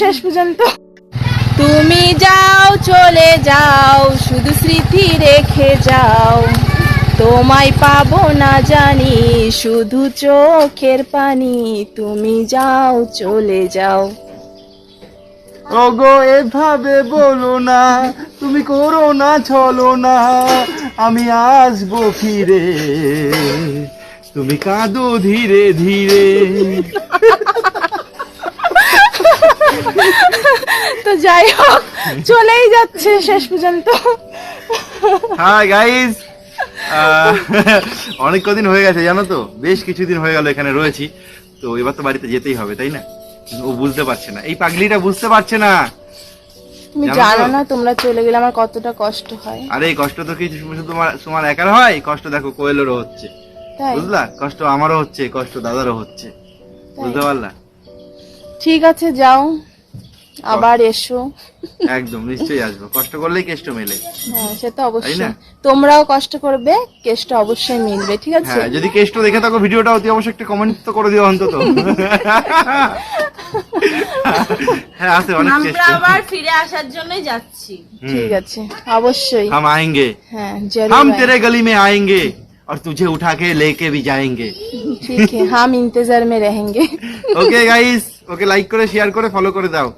শেষ পর্যন্ত। তুমি যাও চলে যাও, শুধু স্মৃতি রেখে যাও, তোমায় পাবো না জানি, শুধু চোখের পানি। তুমি যাও চলে যাও। ওগো এভাবে বলো না, তুমি করো না চলো না, আমি আসবো ফিরে, তুমি কাঁদো ধীরে ধীরে। তো যাই হোক, চলেই যাচ্ছে শেষ পর্যন্ত। হাই গাইস, অনেক কদিন হয়ে গেছে জানো তো, বেশ কিছুদিন হয়ে গেল এখানে রয়েছি। তো এবার তো বাড়িতে যেতেই হবে তাই না? ও বুঝতে পারছে না, এই পাগলিটা বুঝতে পারছে না। তুমি জানো জানো তো? না তোমরা চলে গেলে আমার কতটা কষ্ট হয়। আরে এই কষ্ট তো কিছু শুধু তোমার একার হয়, কষ্ট দেখো কোয়েলেরও হচ্ছে, তাই বুঝলা? কষ্ট আমারও হচ্ছে, কষ্ট দাদারও হচ্ছে, বুঝতে পারলা? ঠিক আছে, যাও, আবার এসো। একদম নিশ্চয়ই আসবো, কষ্ট করলেই কেষ্ট মেলে। হ্যাঁ, সে তো তাই অবশ্যই। না? তোমরাও কষ্ট করবে, কেষ্ট অবশ্যই মিলবে, ঠিক আছে? হ্যাঁ, যদি কেষ্ট দেখে থাকো ভিডিওটা অতি অবশ্যই একটা কমেন্ট তো করে দিও অন্তত। হ্যাঁ, আছে অনেক আমরা কেষ্ট। আবার ফিরে আসার জন্যই যাচ্ছি। ঠিক আছে, অবশ্যই। हम आएंगे, হ্যাঁ, জরুর हम आएंगे। तेरे गली में आएंगे और तुझे उठा के लेके भी जाएंगे। ठीक है, हम इंतजार में रहेंगे। ওকে গাইস, ওকে লাইক করে শেয়ার করে ফলো করে দাও।